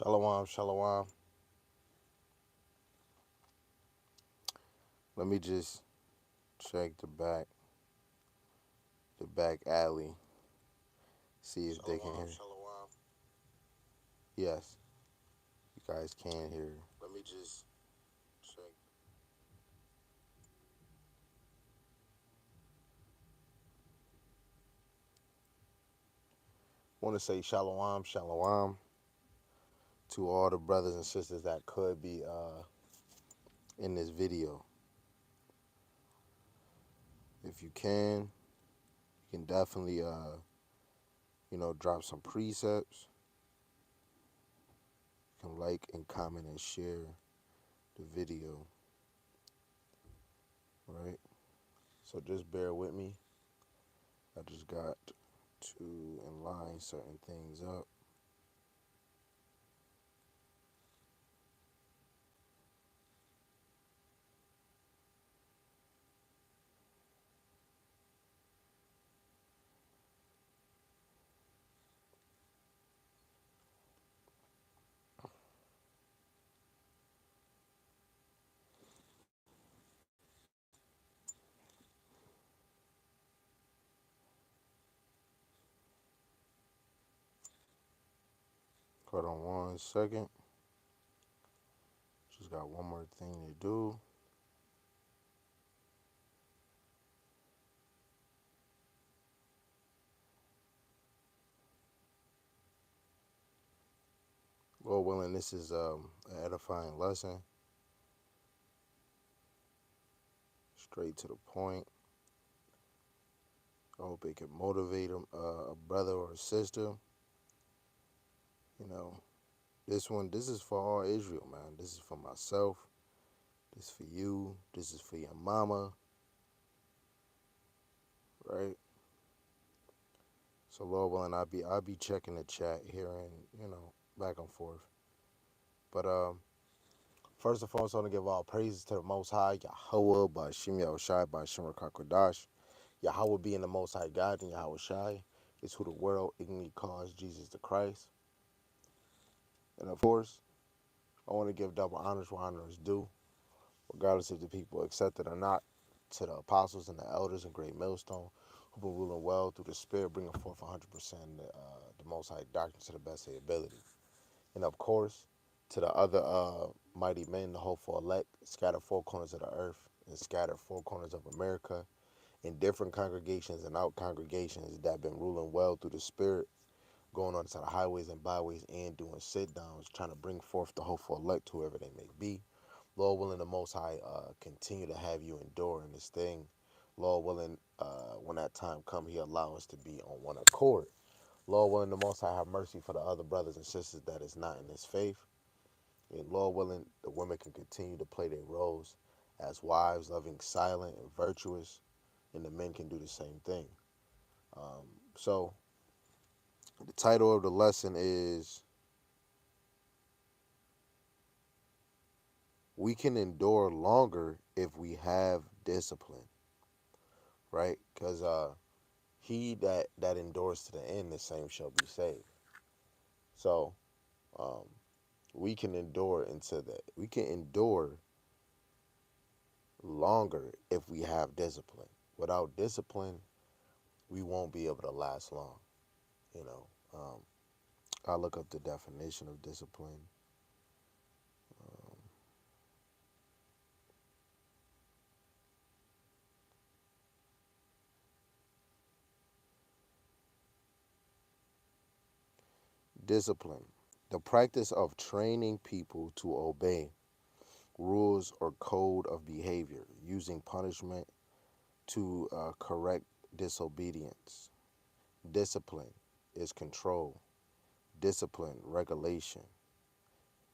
Shalom, shalom. Let me just check the back alley, see if they can hear. Shalom. Yes, you guys can hear. Let me just check. Want to say shalom, shalom to all the brothers and sisters that could be in this video. If you can definitely drop some precepts. You can like and comment and share the video, right? So just bear with me. I just got to inline certain things up. Hold on one second. Just got one more thing to do. Lord willing, this is an edifying lesson, straight to the point. I hope it can motivate a brother or a sister. You know, this is for all Israel, man. This is for myself. This is for you. This is for your mama, right? So Lord willing, I'll be checking the chat here and back and forth. But first and foremost, I want to give all praises to the Most High, Yahweh, by Shem Shai, by Shemar Kakodash. Yahweh being the Most High God and Yahweh Shai is who the world ignorantly calls Jesus the Christ. And of course, I want to give double honors where honor is due, regardless if the people accept it or not, to the apostles and the elders in Great Millstone who've been ruling well through the Spirit, bringing forth 100% the Most High doctrine to the best of their ability. And of course, to the other mighty men, the hopeful elect, scattered four corners of the earth and scattered four corners of America in different congregations and out congregations that have been ruling well through the Spirit, going on to the highways and byways and doing sit downs, trying to bring forth the hopeful elect, whoever they may be. Lord willing, the Most High continue to have you endure in this thing. Lord willing, when that time come, He allow us to be on one accord. Lord willing, the Most High have mercy for the other brothers and sisters that is not in this faith. And Lord willing, the women can continue to play their roles as wives, loving, silent, and virtuous, and the men can do the same thing. So the title of the lesson is "We Can Endure Longer If We Have Discipline," right? Because he that endures to the end, the same shall be saved. So um, we can endure into that. We can endure longer if we have discipline. Without discipline, we won't be able to last long. You know, I look up the definition of discipline. Discipline, the practice of training people to obey rules or code of behavior, using punishment to correct disobedience. Discipline is control. Discipline, regulation.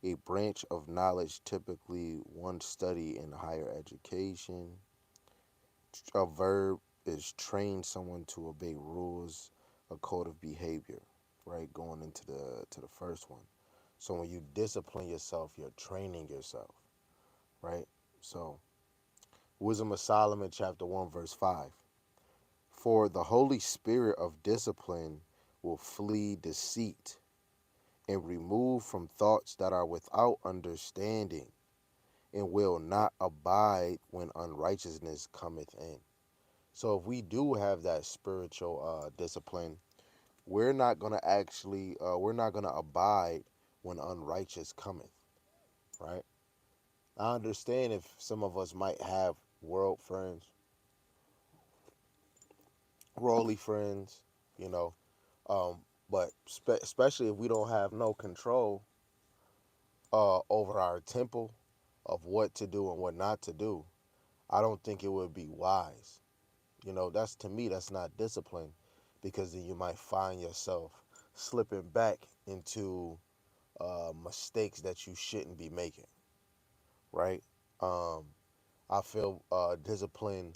A branch of knowledge typically one study in higher education. A verb is train someone to obey rules, a code of behavior, right? Going into the first one. So when you discipline yourself, you're training yourself, right? So Wisdom of Solomon chapter 1 verse 5. For the Holy Spirit of discipline will flee deceit, and remove from thoughts that are without understanding, and will not abide when unrighteousness cometh in. So if we do have that spiritual discipline, we're not gonna abide when unrighteous cometh, right? I understand if some of us might have world friends, worldly friends, you know, um, but especially if we don't have no control over our temple of what to do and what not to do, I don't think it would be wise. You know, that's to me, that's not discipline, because then you might find yourself slipping back into mistakes that you shouldn't be making, right? Um, I feel discipline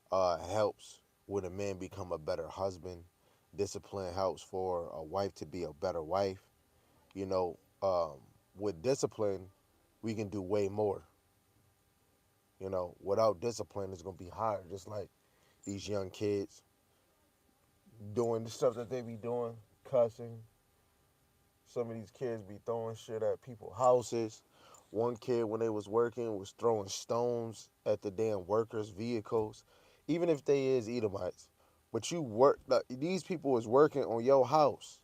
helps when a man become a better husband. Discipline helps for a wife to be a better wife. You know, with discipline, we can do way more. You know, without discipline, it's gonna be hard. Just like these young kids doing the stuff that they be doing, cussing. Some of these kids be throwing shit at people's houses. One kid, when they was working, was throwing stones at the damn workers' vehicles, even if they is Edomites. But you work, like, these people is working on your house.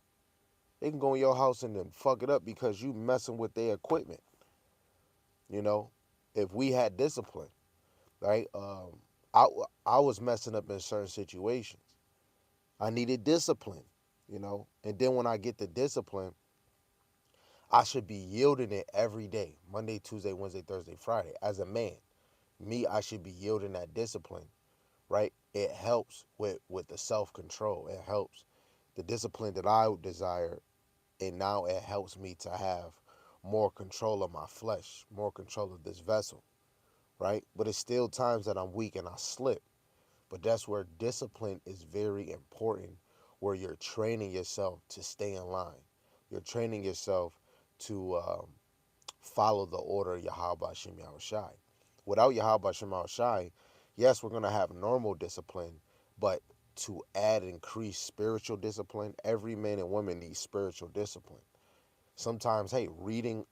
They can go in your house and then fuck it up because you messing with their equipment. You know, if we had discipline, right? I I was messing up in certain situations. I needed discipline, you know, and then when I get the discipline, I should be yielding it every day, Monday, Tuesday, Wednesday, Thursday, Friday. As a man, me, I should be yielding that discipline, right? It helps with the self control. It helps the discipline that I desire, and now it helps me to have more control of my flesh, more control of this vessel, right? But it's still times that I'm weak and I slip. But that's where discipline is very important, where you're training yourself to stay in line. You're training yourself to follow the order of Yahweh Hashem Yahushai. Without Yahweh Hashem Yahushai, yes, we're going to have normal discipline, but to add increased spiritual discipline, every man and woman needs spiritual discipline. Sometimes, hey, reading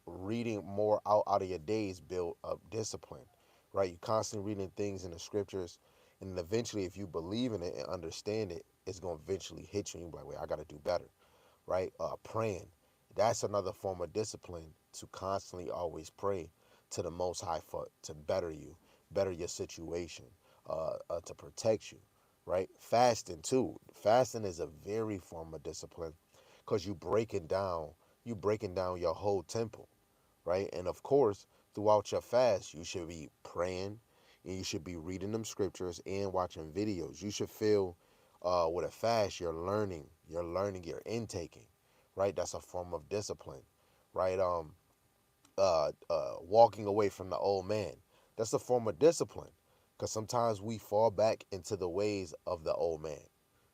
more out of your days build up discipline, right? You constantly reading things in the scriptures, and eventually, if you believe in it and understand it, it's going to eventually hit you and you're like, wait, I got to do better, right? Praying, that's another form of discipline, to constantly always pray to the Most High for to better you, better your situation, to protect you, right? Fasting too. Fasting is a very form of discipline, because you breaking down your whole temple, right? And of course, throughout your fast, you should be praying, and you should be reading them scriptures and watching videos. You should feel with a fast, you're intaking, right? That's a form of discipline, right? Walking away from the old man, that's a form of discipline, because sometimes we fall back into the ways of the old man,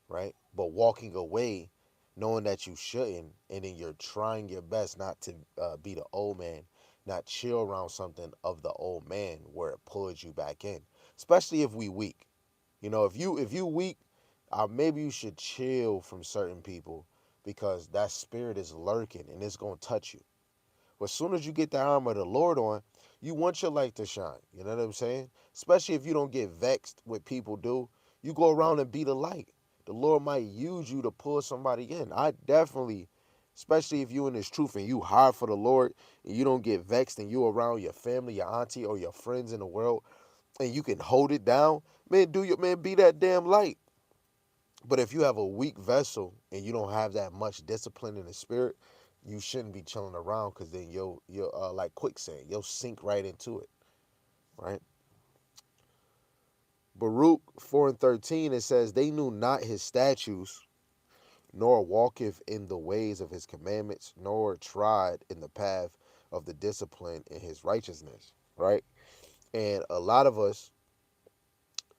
right? But walking away, knowing that you shouldn't, and then you're trying your best not to be the old man, not chill around something of the old man where it pulls you back in. Especially if we weak, you know, if you weak, maybe you should chill from certain people, because that spirit is lurking and it's gonna touch you. But as soon as you get the armor of the Lord on, you want your light to shine. You know what I'm saying? Especially if you don't get vexed with people do. You go around and be the light. The Lord might use you to pull somebody in. I definitely, especially if you in this truth and you hard for the Lord and you don't get vexed and you around your family, your auntie, or your friends in the world, and you can hold it down, man, be that damn light. But if you have a weak vessel and you don't have that much discipline in the spirit, you shouldn't be chilling around, because then you'll like quicksand. You'll sink right into it, right? Baruch 4:13, it says, they knew not his statutes, nor walketh in the ways of his commandments, nor tried in the path of the discipline in his righteousness, right? And a lot of us,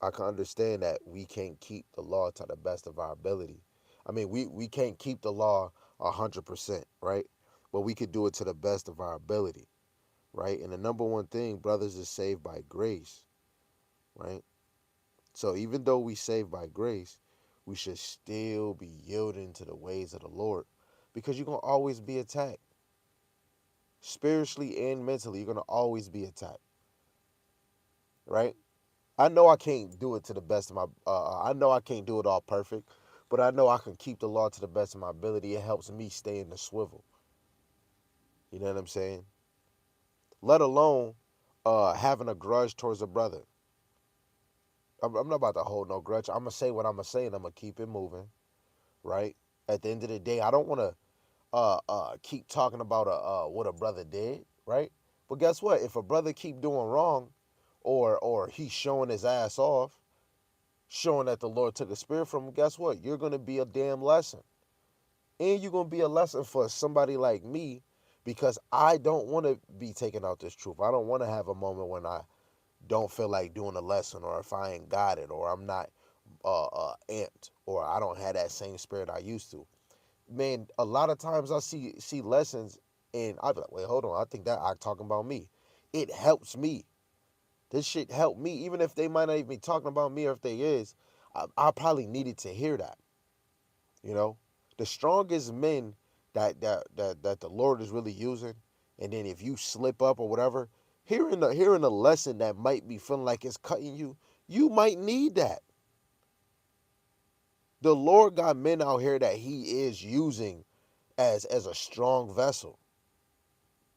I can understand that we can't keep the law to the best of our ability. I mean, we can't keep the law 100%, right? But we could do it to the best of our ability, right? And the number one thing, brothers, is saved by grace, right? So even though we saved by grace, we should still be yielding to the ways of the Lord, because you're going to always be attacked. spiritually and mentally, you're gonna always be attacked, right? I know I can't do it to the best of my. I know I can't do it all perfect, but I know I can keep the law to the best of my ability. It helps me stay in the swivel. You know what I'm saying? Let alone having a grudge towards a brother. I'm not about to hold no grudge. I'm gonna say what I'm gonna say, and I'm gonna keep it moving. Right? At the end of the day, I don't want to keep talking about what a brother did. Right? But guess what? If a brother keep doing wrong, or he's showing his ass off, showing that the Lord took a spirit from him, guess what? You're gonna be a damn lesson, and you're gonna be a lesson for somebody like me, because I don't want to be taking out this truth. I don't want to have a moment when I don't feel like doing a lesson, or if I ain't got it, or I'm not amped, or I don't have that same spirit I used to. Man, a lot of times I see lessons, and I be like, wait, hold on, I think that I talking about me. It helps me. This shit helped me, even if they might not even be talking about me, or if they is, I probably needed to hear that. You know, the strongest men that the Lord is really using, and then if you slip up or whatever, hearing a lesson that might be feeling like it's cutting you, you might need that. The Lord got men out here that He is using as a strong vessel.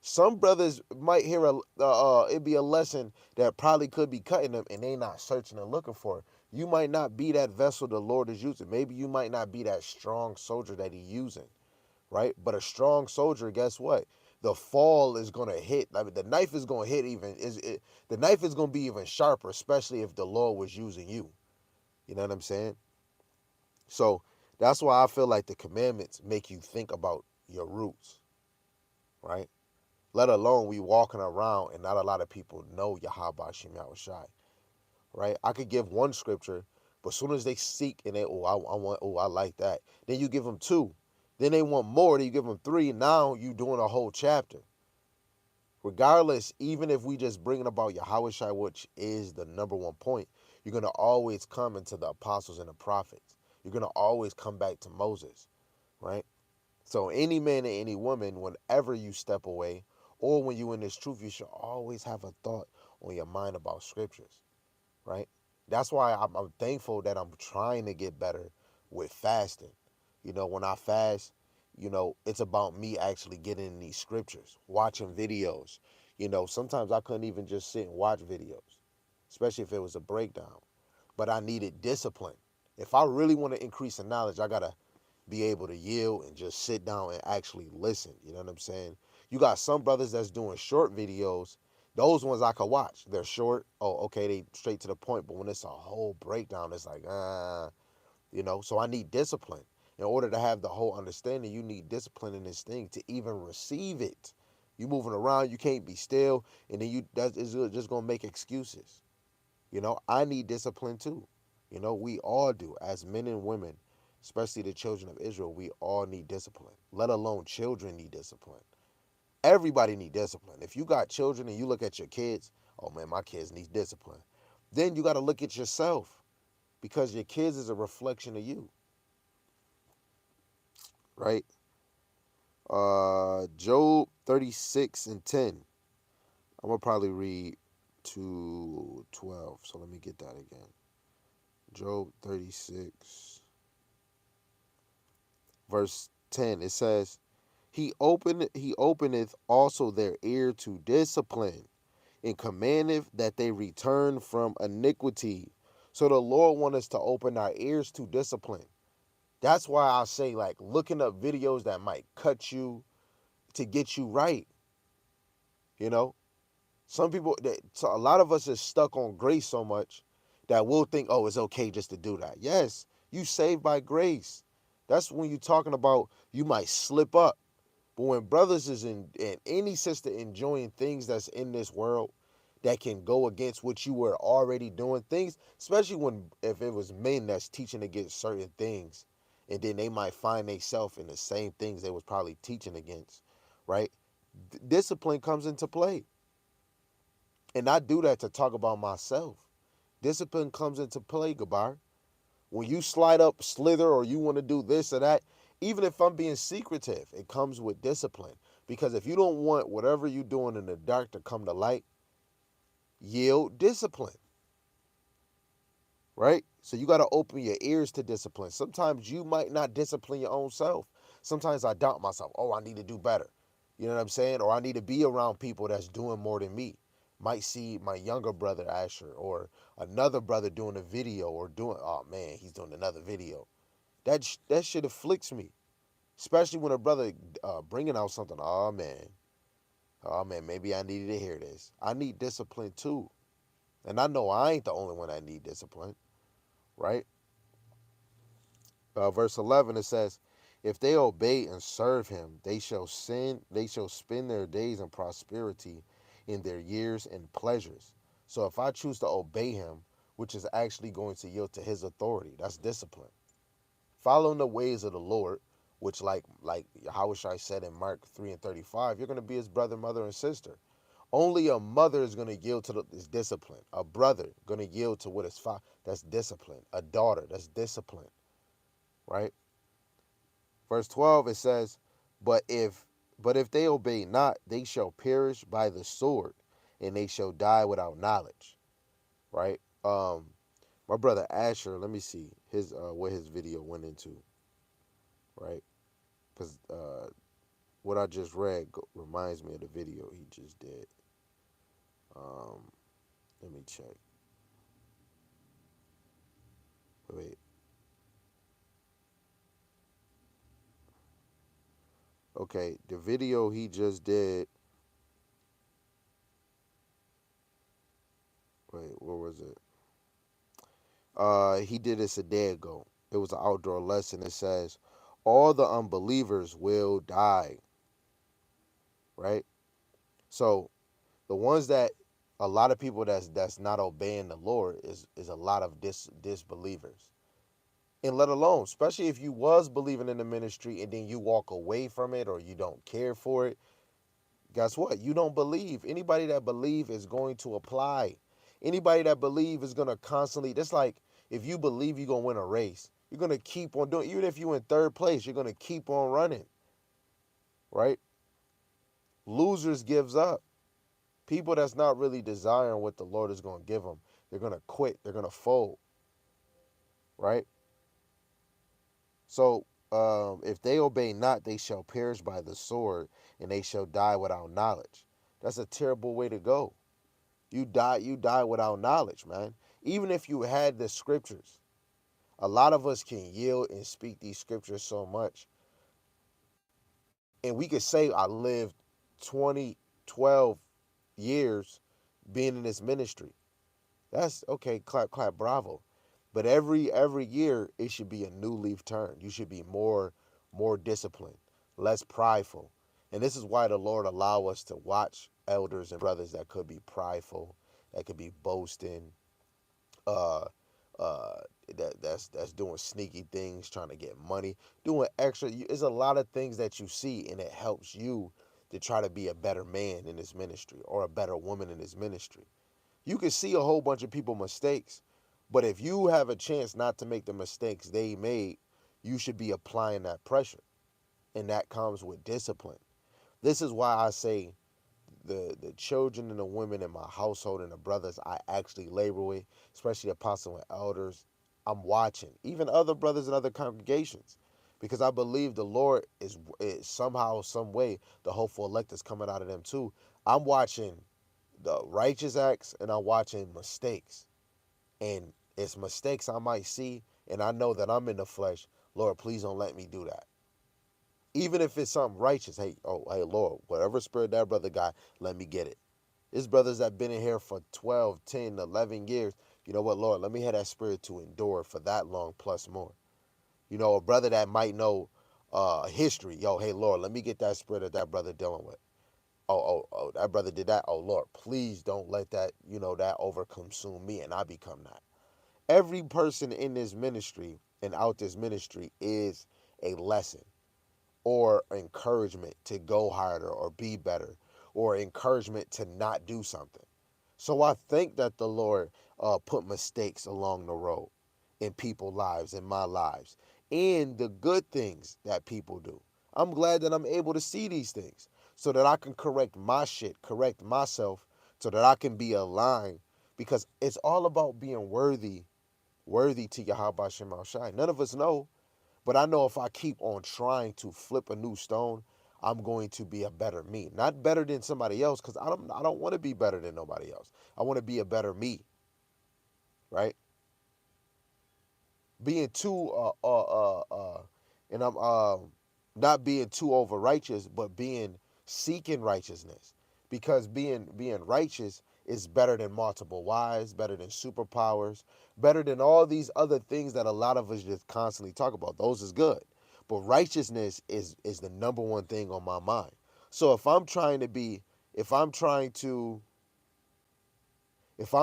Some brothers might hear it be a lesson that probably could be cutting them, and they not searching and looking for it. You might not be that vessel the Lord is using. Maybe you might not be that strong soldier that He's using, right? But a strong soldier, guess what? The fall is gonna hit. I mean, the knife is gonna hit even. The knife is gonna be even sharper, especially if the Lord was using you. You know what I'm saying? So that's why I feel like the commandments make you think about your roots, right? Let alone we walking around and not a lot of people know Yahweh Shem Shai, right? I could give one scripture, but as soon as they seek and I want, I like that. Then you give them two. Then they want more. Then you give them three. Now you doing a whole chapter. Regardless, even if we just bringing about Yahweh Shai, which is the number one point, you're going to always come into the apostles and the prophets. You're going to always come back to Moses, right? So any man and any woman, whenever you step away or when you in this truth, you should always have a thought on your mind about scriptures, right? That's why I'm thankful that I'm trying to get better with fasting. You know, when I fast, it's about me actually getting in these scriptures, watching videos. Sometimes I couldn't even just sit and watch videos, especially if it was a breakdown. But I needed discipline. If I really want to increase in knowledge, I gotta be able to yield and just sit down and actually listen. You know what I'm saying? You got some brothers that's doing short videos. Those ones I could watch. They're short. Oh, okay, they straight to the point. But when it's a whole breakdown, it's like, So I need discipline. In order to have the whole understanding, you need discipline in this thing to even receive it. You moving around, you can't be still, and then that is just gonna make excuses. I need discipline too. We all do, as men and women, especially the children of Israel. We all need discipline. Let alone children need discipline. Everybody need discipline. If you got children and you look at your kids, oh man, my kids need discipline. Then you got to look at yourself, because your kids is a reflection of you, right? Job 36:10. I'm gonna probably read to 12. So let me get that again. Job 36, verse 10. It says, he openeth also their ear to discipline, and commandeth that they return from iniquity. So the Lord wants us to open our ears to discipline. That's why I say, like, looking up videos that might cut you to get you right. You know, some people, so a lot of us is stuck on grace so much that we'll think, oh, it's okay just to do that. Yes, you saved by grace. That's when you're talking about you might slip up. But when brothers is and any sister enjoying things that's in this world that can go against what you were already doing, things, especially if it was men that's teaching against certain things, and then they might find themselves in the same things they was probably teaching against, right? Discipline comes into play. And I do that to talk about myself. Discipline comes into play, Gabar. When you slide up, slither, or you want to do this or that, even if I'm being secretive, it comes with discipline. Because if you don't want whatever you're doing in the dark to come to light, yield discipline, right? So you got to open your ears to discipline. Sometimes you might not discipline your own self. Sometimes I doubt myself. Oh, I need to do better. You know what I'm saying? Or I need to be around people that's doing more than me. Might see my younger brother Asher or another brother doing a video or doing, oh man, he's doing another video. That shit afflicts me, especially when a brother bringing out something. Oh man, maybe I needed to hear this. I need discipline too, and I know I ain't the only one that need discipline, right? Verse 11 it says, "If they obey and serve him, they shall sin. They shall spend their days in prosperity, in their years in pleasures." So if I choose to obey him, which is actually going to yield to his authority, that's discipline. Following the ways of the Lord, which like Yahushua said in Mark 3:35, you're going to be his brother, mother, and sister. Only a mother is going to yield to this discipline. A brother going to yield to what is father. That's discipline. A daughter, that's discipline, right? Verse 12 it says, "But if they obey not, they shall perish by the sword, and they shall die without knowledge." Right? My brother Asher, let me see his what his video went into, right? Because what I just read reminds me of the video he just did. Um, Let me check. Wait. Okay, the video he just did. Wait, what was it? He did this a day ago. It was an outdoor lesson. It says, "All the unbelievers will die." Right. So the ones that a lot of people that's not obeying the Lord is a lot of disbelievers. And let alone, especially if you was believing in the ministry and then you walk away from it or you don't care for it, guess what? You don't believe. Anybody that believe is going to apply. Anybody that believe is going to constantly, that's like if you believe you're going to win a race, you're going to keep on doing, even if you're in third place, you're going to keep on running, right? Losers gives up. People that's not really desiring what the Lord is going to give them, they're going to quit. They're going to fold, right? So if they obey not, they shall perish by the sword, and they shall die without knowledge. That's a terrible way to go. You die without knowledge, man. Even if you had the scriptures, a lot of us can yield and speak these scriptures so much. And we could say I lived 20, 12 years being in this ministry. That's okay, clap, clap, bravo. But every year it should be a new leaf turned. You should be more disciplined, less prideful. And this is why the Lord allow us to watch elders and brothers that could be prideful, that could be boasting, uh uh that's doing sneaky things, trying to get money, doing extra. There's a lot of things that you see, and it helps you to try to be a better man in this ministry or a better woman in this ministry. You can see a whole bunch of people mistakes, but if you have a chance not to make the mistakes they made, you should be applying that pressure, and that comes with discipline. This is why I say the children and the women in my household and the brothers I actually labor with, especially the apostle and elders, I'm watching, even other brothers in other congregations, because I believe the Lord is somehow, some way, the hopeful elect is coming out of them too. I'm watching the righteous acts and I'm watching mistakes. And it's mistakes I might see, and I know that I'm in the flesh. Lord, please don't let me do that. Even if it's something righteous, hey, Lord, whatever spirit that brother got, let me get it. There's brothers that been in here for 12, 10, 11 years. You know what, Lord, let me have that spirit to endure for that long plus more. You know, a brother that might know history. Yo, hey, Lord, let me get that spirit of that brother dealing with. Oh, that brother did that. Oh, Lord, please don't let that, that overconsume me and I become that. Every person in this ministry and out this ministry is a lesson or encouragement to go harder or be better or encouragement to not do something. So I think that the Lord put mistakes along the road in people's lives, in my lives, and the good things that people do. I'm glad that I'm able to see these things. so that I can correct my shit, correct myself, so that I can be aligned. Because it's all about being worthy to Yahweh Shem Shai. None of us know, but I know if I keep on trying to flip a new stone, I'm going to be a better me. Not better than somebody else, because I don't want to be better than nobody else. I want to be a better me, right? Being too and I'm not being too over righteous, but being seeking righteousness. Because being righteous is better than multiple wives, better than superpowers, better than all these other things that a lot of us just constantly talk about. Those is good. But righteousness is the number one thing on my mind. So if I'm trying to if I'm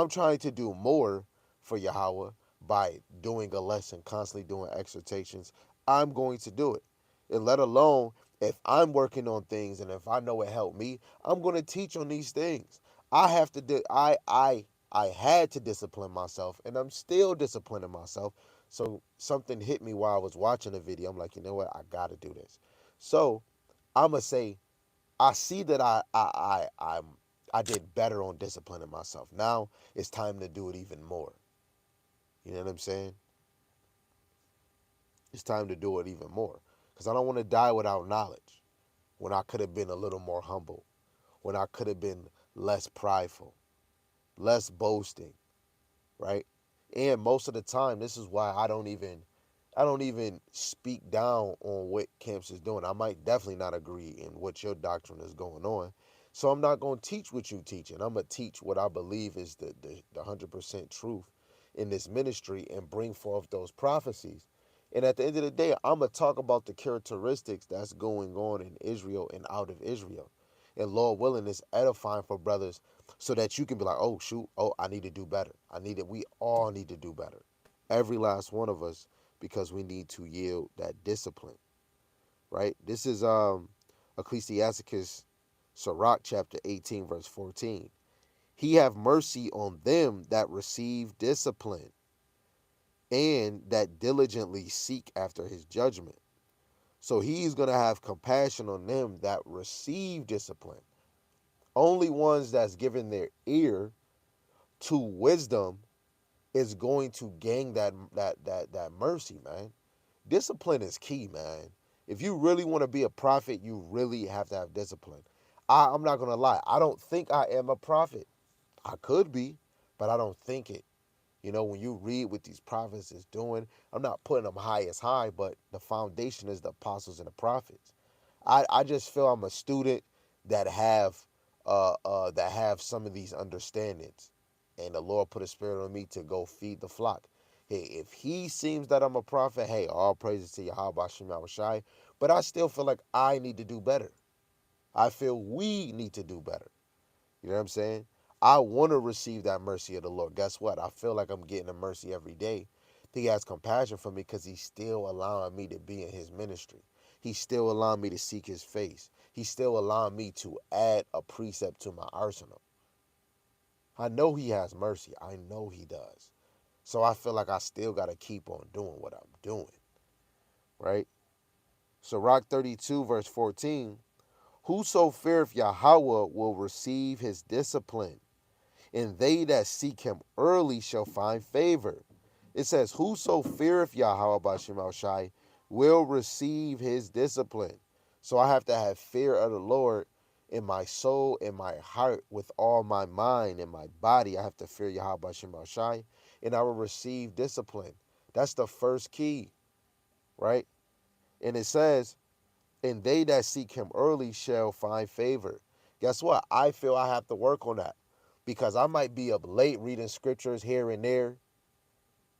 trying to do more for Yahweh by doing a lesson, constantly doing exhortations, I'm going to do it. And let alone if I'm working on things and if I know it helped me, I'm going to teach on these things. I have to do I had to discipline myself and I'm still disciplining myself. So something hit me while I was watching the video. I'm like, you know what? I got to do this. So I'm gonna say I see that I did better on disciplining myself. Now it's time to do it even more. You know what I'm saying? It's time to do it even more because I don't want to die without knowledge. When I could have been a little more humble, when I could have been less prideful, less boasting, right? And most of the time, this is why I don't even speak down on what camps is doing. I might definitely not agree in what your doctrine is going on. So I'm not going to teach what you teaching. I'm going to teach what I believe is the 100% truth in this ministry and bring forth those prophecies. And at the end of the day, I'm going to talk about the characteristics that's going on in Israel and out of Israel. And Lord willing, it's edifying for brothers so that you can be like, oh, shoot, oh, I need to do better. We all need to do better. Every last one of us, because we need to yield that discipline, right? This is Ecclesiasticus Sirach chapter 18, verse 14. He have mercy on them that receive discipline and that diligently seek after his judgment. So he's going to have compassion on them that receive discipline. Only ones that's given their ear to wisdom is going to gain that mercy, man. Discipline is key, man. If you really want to be a prophet, you really have to have discipline. I'm not gonna lie. I don't think I am a prophet. I could be, but I don't think it. You know, when you read what these prophets is doing, I'm not putting them high as high, but the foundation is the apostles and the prophets. I just feel I'm a student that have some of these understandings, and the Lord put a spirit on me to go feed the flock. Hey, if He seems that I'm a prophet, hey, all praises to Yahweh Shem Shai. But I still feel like I need to do better. I feel we need to do better. You know what I'm saying? I want to receive that mercy of the Lord. Guess what? I feel like I'm getting a mercy every day. He has compassion for me because He's still allowing me to be in His ministry. He's still allowing me to seek His face. He's still allowing me to add a precept to my arsenal. I know He has mercy. I know He does. So I feel like I still got to keep on doing what I'm doing, right? So Rock 32, verse 14, whoso feareth Yahweh will receive his discipline, and they that seek him early shall find favor. It says, whoso feareth Yahweh Bashem Shai will receive his discipline. So I have to have fear of the Lord in my soul, in my heart, with all my mind, and my body. I have to fear Yahweh Bashem Shai, and I will receive discipline. That's the first key, right? And it says, and they that seek him early shall find favor. Guess what? I feel I have to work on that because I might be up late reading scriptures here and there,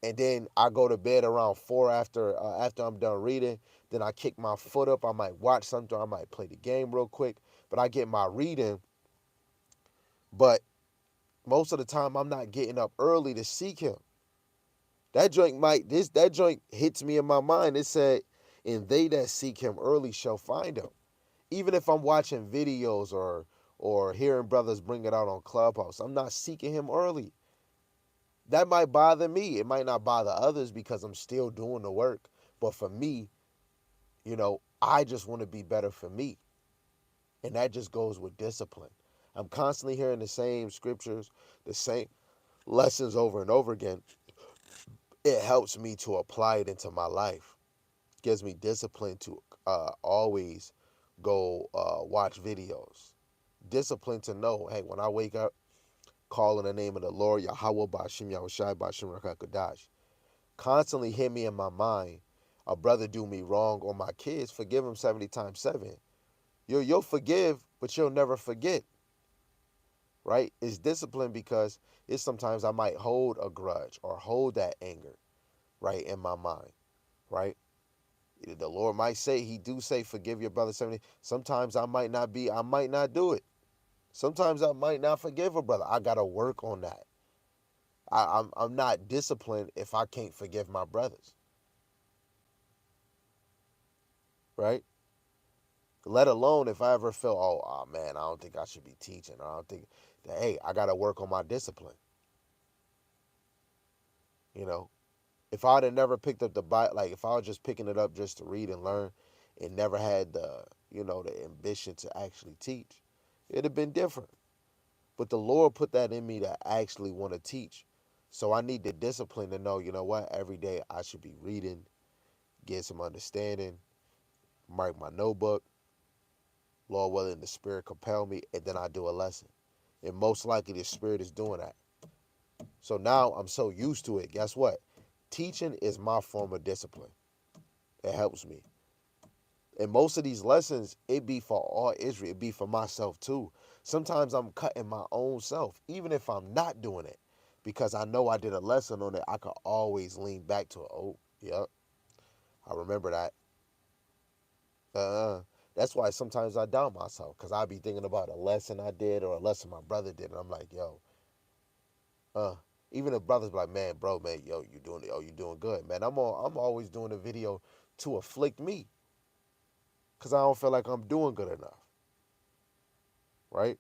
and then I go to bed around 4 after I'm done reading. Then I kick my foot up. I might watch something. I might play the game real quick, but I get my reading. But most of the time, I'm not getting up early to seek him. That joint hits me in my mind. It said, and they that seek him early shall find him. Even if I'm watching videos or hearing brothers bring it out on Clubhouse, I'm not seeking him early. That might bother me. It might not bother others because I'm still doing the work. But for me, I just want to be better for me. And that just goes with discipline. I'm constantly hearing the same scriptures, the same lessons over and over again. It helps me to apply it into my life. Gives me discipline to always go watch videos. Discipline to know, hey, when I wake up, call in the name of the Lord, Yahweh Bashim Yahushai Bashim Rakakadash. Constantly hit me in my mind, a brother do me wrong or my kids, forgive him 70 times 7. You'll forgive, but you'll never forget, right? It's discipline because it's sometimes I might hold a grudge or hold that anger, right, in my mind, right? The Lord might say, he do say, forgive your brother 70. Sometimes I might not do it. Sometimes I might not forgive a brother. I got to work on that. I'm not disciplined if I can't forgive my brothers, right? Let alone if I ever feel, oh man, I don't think I should be teaching. Or I don't think that, hey, I got to work on my discipline. You know, if I'd have never picked up the Bible, like if I was just picking it up just to read and learn and never had the, the ambition to actually teach, it'd have been different. But the Lord put that in me to actually want to teach. So I need the discipline to know, you know what, every day I should be reading, get some understanding, mark my notebook, Lord willing, the Spirit compel me, and then I do a lesson. And most likely the Spirit is doing that. So now I'm so used to it. Guess what? Teaching is my form of discipline. It helps me. And most of these lessons, it be for all Israel. It be for myself too. Sometimes I'm cutting my own self, even if I'm not doing it. Because I know I did a lesson on it, I could always lean back to it. Oh, yep, I remember that. Uh, that's why sometimes I doubt myself. Because I be thinking about a lesson I did or a lesson my brother did. And I'm like, yo, uh, even if brothers be like, man, bro, man, yo, you doing it? Oh, you doing good, man. I'm always doing a video to afflict me. Because I don't feel like I'm doing good enough. Right?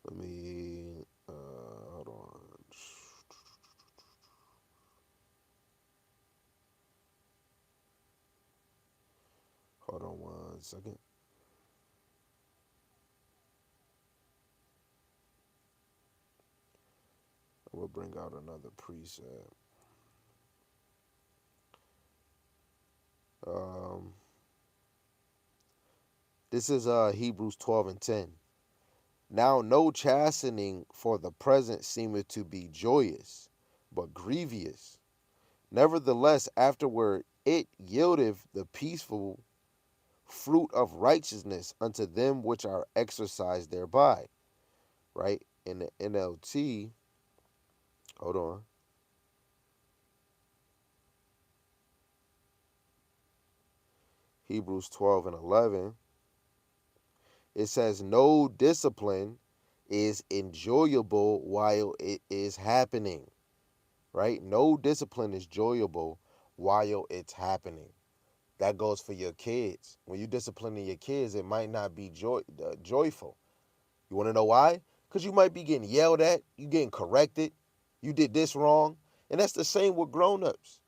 Let me hold on. Hold on 1 second. We'll bring out another preset. Um, this is Hebrews 12:10. Now no chastening for the present seemeth to be joyous, but grievous. Nevertheless, afterward it yieldeth the peaceful fruit of righteousness unto them which are exercised thereby. Right? In the NLT, hold on. Hebrews 12:11. It says, no discipline is enjoyable while it is happening, right? No discipline is enjoyable while it's happening. That goes for your kids. When you're disciplining your kids, it might not be joyful. You want to know why? Because you might be getting yelled at, you getting corrected, you did this wrong. And that's the same with grown-ups.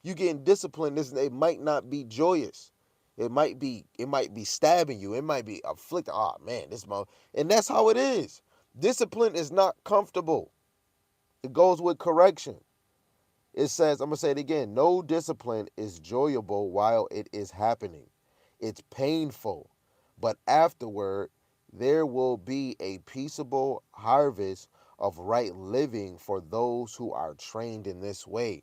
You getting disciplined, it might not be joyous. It might be stabbing you. It might be afflicting. Oh man, and that's how it is. Discipline is not comfortable. It goes with correction. It says, I'm gonna say it again, no discipline is enjoyable while it is happening. It's painful, but afterward there will be a peaceable harvest of right living for those who are trained in this way.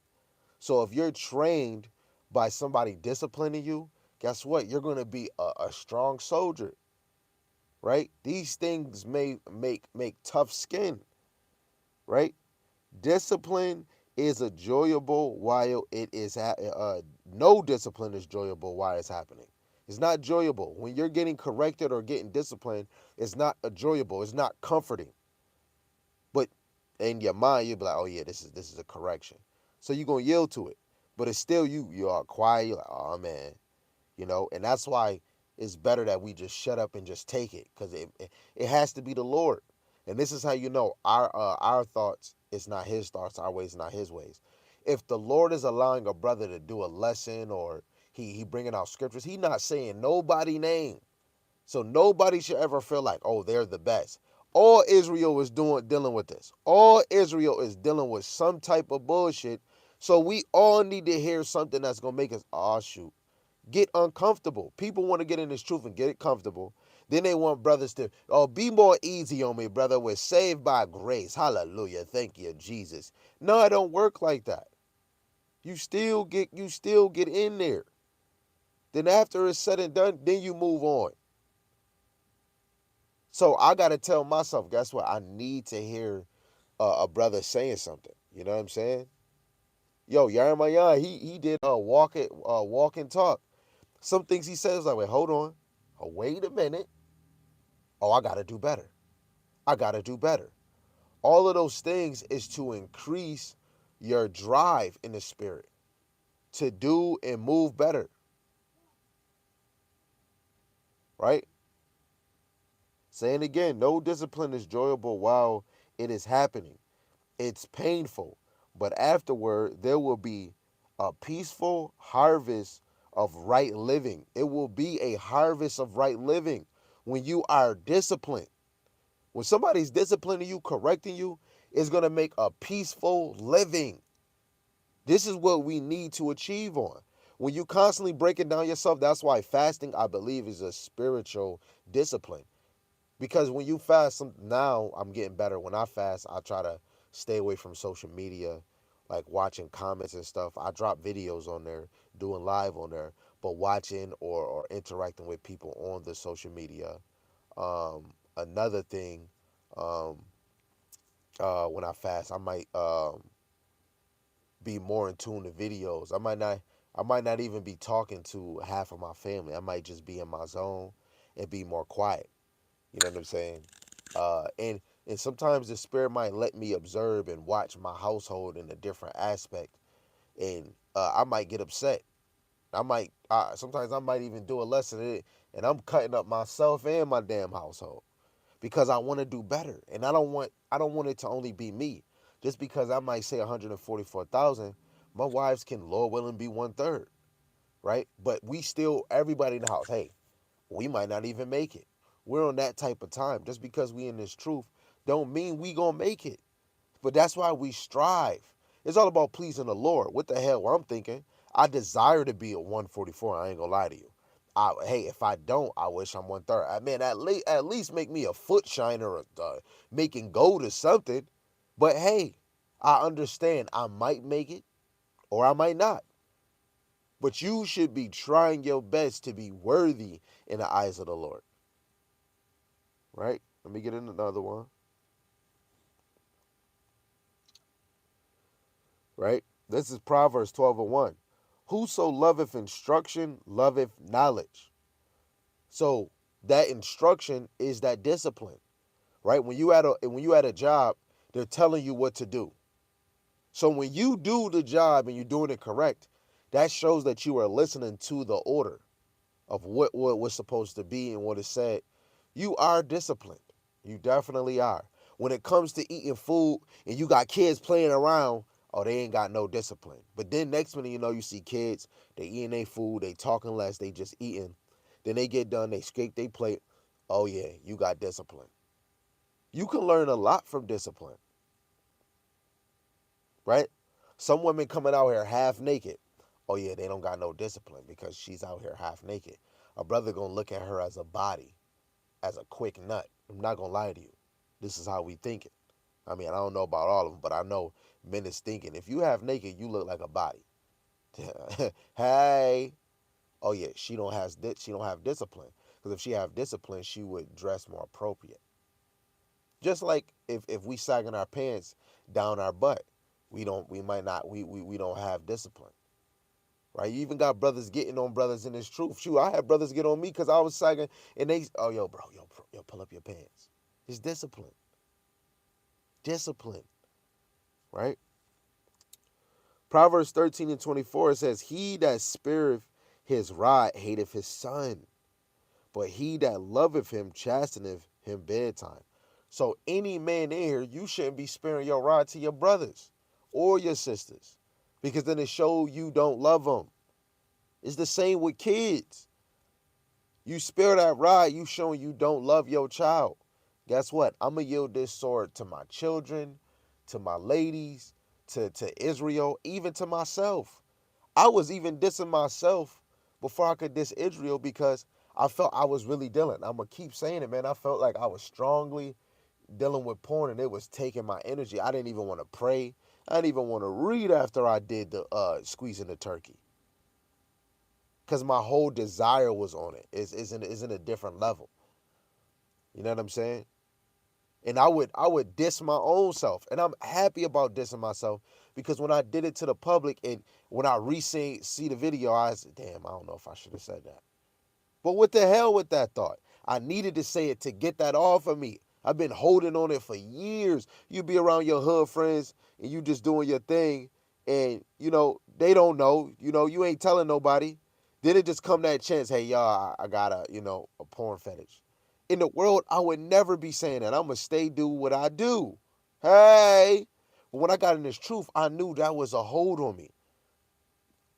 So if you're trained by somebody disciplining you, guess what? You're going to be a strong soldier, right? These things may make tough skin, right? Discipline is enjoyable while it is no discipline is enjoyable while it's happening. It's not enjoyable when you're getting corrected or getting disciplined. It's not enjoyable. It's not comforting. But in your mind, you'll be like, oh yeah, this is a correction. So you're gonna yield to it. But it's still you are quiet, you're like, oh man, and that's why it's better that we just shut up and just take it. Because it has to be the Lord. And this is how you know our thoughts is not his thoughts, our ways not his ways. If the Lord is allowing a brother to do a lesson or He bringing out scriptures. He not saying nobody name. So nobody should ever feel like, oh, they're the best. All Israel is dealing with this. All Israel is dealing with some type of bullshit. So we all need to hear something that's gonna make us, oh shoot, get uncomfortable. People want to get in this truth and get it comfortable. Then they want brothers to, oh, be more easy on me, brother. We're saved by grace. Hallelujah. Thank you, Jesus. No, it don't work like that. You still get in there. Then after it's said and done, then you move on. So I gotta tell myself, guess what? I need to hear a brother saying something. You know what I'm saying? Yo, Yaramayan, he did walk and talk. Some things he says like, wait, hold on. Oh, wait a minute. Oh, I gotta do better. I gotta do better. All of those things is to increase your drive in the spirit to do and move better, right? Saying again, no discipline is enjoyable while it is happening. It's painful, but afterward there will be a peaceful harvest of right living. It will be a harvest of right living when you are disciplined. When somebody's disciplining you, correcting you, it's going to make a peaceful living. This is what we need to achieve on. When you constantly breaking down yourself, that's why fasting, I believe, is a spiritual discipline. Because when you fast, now I'm getting better. When I fast, I try to stay away from social media, like watching comments and stuff. I drop videos on there, doing live on there, but watching or interacting with people on the social media. Another thing, um, when I fast, I might be more in tune to videos. I might not even be talking to half of my family. I might just be in my zone and be more quiet. You know what I'm saying? And sometimes the spirit might let me observe and watch my household in a different aspect, and I might get upset. Sometimes I might even do a lesson in it, and I'm cutting up myself and my damn household because I want to do better, and I don't want it to only be me. Just because I might say 144,000, my wives can, Lord willing, be 1/3, right? But we still, everybody in the house, hey, we might not even make it. We're on that type of time. Just because we in this truth don't mean we gonna make it. But that's why we strive. It's all about pleasing the Lord. What the hell? What I'm thinking, I desire to be at 144. I ain't gonna lie to you. Hey, if I don't, I wish I'm 1/3. I mean, at least make me a foot shiner, or making gold or something. But hey, I understand I might make it or I might not. But you should be trying your best to be worthy in the eyes of the Lord. Right? Let me get in another one. Right? This is Proverbs 12:1. Whoso loveth instruction loveth knowledge. So that instruction is that discipline, right? When you at a job, they're telling you what to do. So when you do the job and you're doing it correct, that shows that you are listening to the order of what was supposed to be and what is said. You are disciplined. You definitely are. When it comes to eating food and you got kids playing around, oh, they ain't got no discipline. But then next minute you know, you see kids, they eating their food, they talking less, they just eating. Then they get done, they scrape their plate. Oh yeah, you got discipline. You can learn a lot from discipline, right? Some women coming out here half naked. Oh yeah, they don't got no discipline because she's out here half naked. A brother gonna look at her as a body, as a quick nut. I'm not gonna lie to you. This is how we think it. I mean, I don't know about all of them, but I know men is thinking if you half naked, you look like a body. Hey, oh yeah, she don't have discipline. Because if she have discipline, she would dress more appropriate. Just like if we sagging our pants down our butt, we don't have discipline. Right? You even got brothers getting on brothers in this truth. Shoot, I had brothers get on me because I was sagging and they, oh yo, bro, yo, pull up your pants. It's discipline. Discipline. Right? Proverbs 13:24 says, he that spareth his rod hateth his son, but he that loveth him chasteneth him bedtime. So any man in here, you shouldn't be sparing your rod to your brothers or your sisters, because then it shows you don't love them. It's the same with kids. You spare that rod, you showing you don't love your child. Guess what? I'm going to yield this sword to my children, to my ladies, to Israel, even to myself. I was even dissing myself before I could diss Israel because I felt I was really dealing. I'm going to keep saying it, man. I felt like I was strongly dealing with porn and it was taking my energy. I didn't even want to pray. I didn't even want to read after I did the squeezing the turkey because my whole desire was on it. Is in a different level. You know what I'm saying? And I would diss my own self, and I'm happy about dissing myself because when I did it to the public and when I see the video, I said, "Damn, I don't know if I should have said that." But what the hell with that thought? I needed to say it to get that off of me. I've been holding on it for years. You be around your hood friends and you just doing your thing, and they don't know. You ain't telling nobody. Then it just come that chance. Hey, y'all, I got a porn fetish. In the world, I would never be saying that. I'm gonna stay do what I do. Hey, but when I got in this truth, I knew that was a hold on me,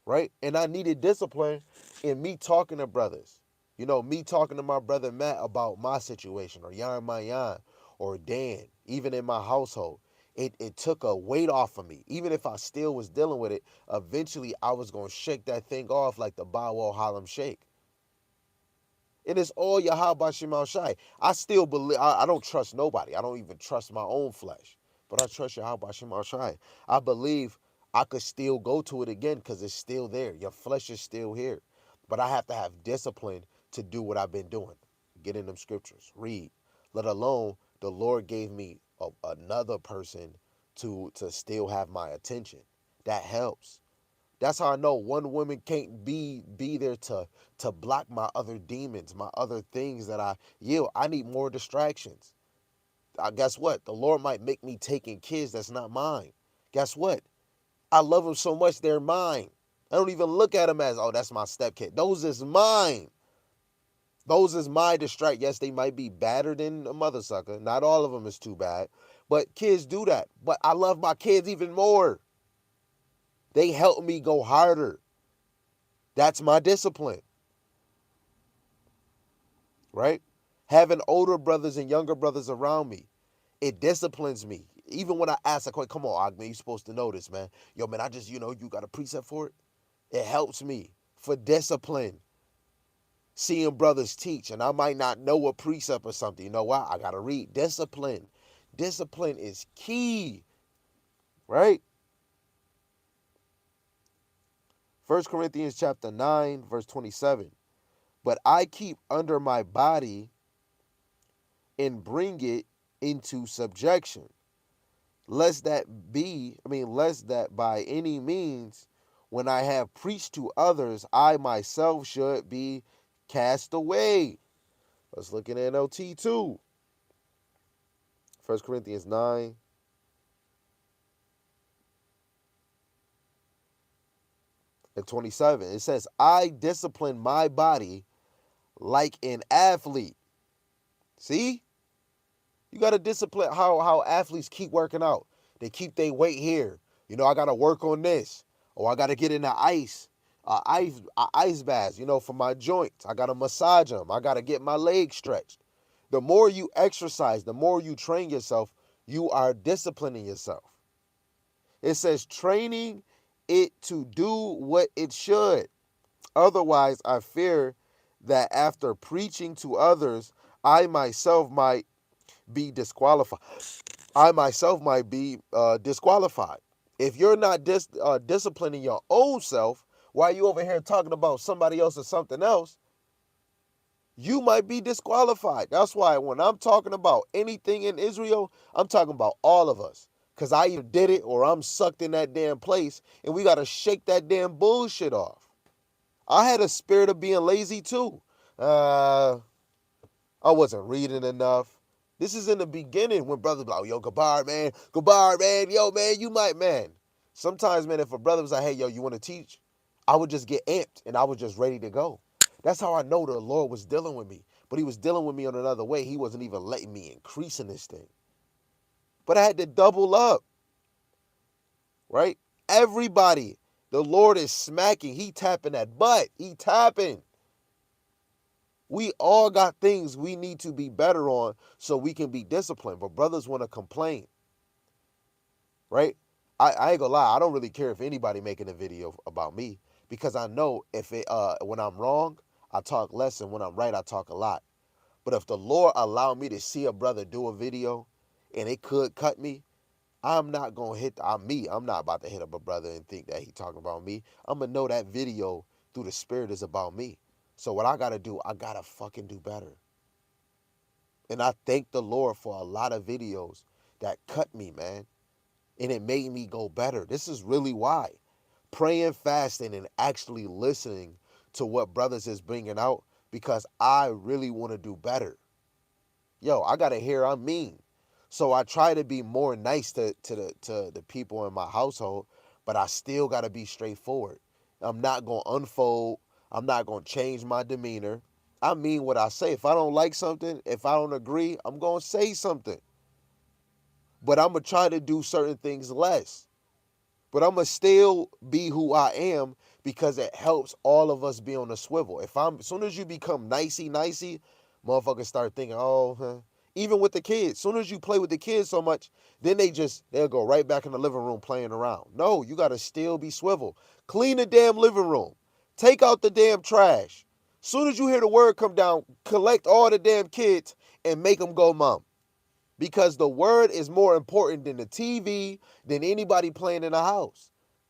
right? And I needed discipline in me talking to brothers. Me talking to my brother Matt about my situation, or Yarn Mayan, or Dan, even in my household. It took a weight off of me. Even if I still was dealing with it, eventually I was going to shake that thing off like the Bawa Harlem Shake. And it's all Yahweh Shemal Shai. I still believe, I don't trust nobody. I don't even trust my own flesh. But I trust Yahweh Shemal Shai. I believe I could still go to it again because it's still there. Your flesh is still here. But I have to have discipline to do what I've been doing. Get in them scriptures, read. Let alone the Lord gave me another person to still have my attention. That helps. That's how I know one woman can't be there to block my other demons, my other things that I yield. I need more distractions. Guess what? The Lord might make me taking kids that's not mine. Guess what? I love them so much they're mine. I don't even look at them as, oh, that's my stepkid. Those is mine. Those is my distract. Yes, they might be badder than a mother sucker. Not all of them is too bad. But kids do that. But I love my kids even more. They help me go harder. That's my discipline, right? Having older brothers and younger brothers around me, it disciplines me. Even when I ask a question, come on, Ogman, you supposed to know this, man. Yo, man, I just, you got a precept for it? It helps me for discipline. Seeing brothers teach, and I might not know a precept or something. You know what? I got to read. Discipline. Discipline is key, right? 1 Corinthians chapter 9, verse 27. But I keep under my body and bring it into subjection, lest that by any means, when I have preached to others, I myself should be cast away. Let's look at NLT 2. 1 Corinthians 9. And 27. It says, I discipline my body like an athlete. See? You got to discipline how athletes keep working out. They keep their weight here. I got to work on this. Or I got to get in the ice baths, for my joints. I got to massage them. I got to get my legs stretched. The more you exercise, the more you train yourself, you are disciplining yourself. It says training it to do what it should. Otherwise, I fear that after preaching to others, I myself might be disqualified. Disqualified. If you're not disciplining your own self, while you over here talking about somebody else or something else, you might be disqualified. That's why when I'm talking about anything in Israel, I'm talking about all of us. Because I either did it or I'm sucked in that damn place, and we got to shake that damn bullshit off. I had a spirit of being lazy too. I wasn't reading enough. This is in the beginning when brothers be like, yo, Gabar, man, yo, man, you might, man. Sometimes, man, if a brother was like, hey, yo, you want to teach? I would just get amped and I was just ready to go. That's how I know the Lord was dealing with me. But he was dealing with me on another way. He wasn't even letting me increase in this thing. But I had to double up, right? Everybody The Lord is smacking. He tapping that butt. He tapping. We all got things we need to be better on so we can be disciplined. But brothers want to complain, right? I ain't gonna lie. I don't really care if anybody making a video about me because I know if it when I'm wrong, I talk less, and when I'm right, I talk a lot. But if the Lord allow me to see a brother do a video and it could cut me, I'm not gonna hit. I'm me. I'm not about to hit up a brother and think that he talking about me. I'm gonna know that video through the spirit is about me. So what I gotta do, I gotta fucking do better. And I thank the Lord for a lot of videos that cut me, man, and it made me go better. This is really why praying, fasting, and actually listening to what brothers is bringing out because I really want to do better. Yo, I gotta hear I'm mean. So I try to be more nice to the people in my household, but I still gotta be straightforward. I'm not gonna unfold. I'm not gonna change my demeanor. I mean what I say. If I don't like something, if I don't agree, I'm gonna say something. But I'm gonna try to do certain things less. But I'm gonna still be who I am because it helps all of us be on the swivel. If I'm, as soon as you become nicey, motherfuckers start thinking, oh, huh. Even with the kids, as soon as you play with the kids so much, then they'll go right back in the living room playing around. No, you gotta still be swivel. Clean the damn living room. Take out the damn trash. Soon as you hear the word come down, collect all the damn kids and make them go mom because the word is more important than the TV, than anybody playing in the house.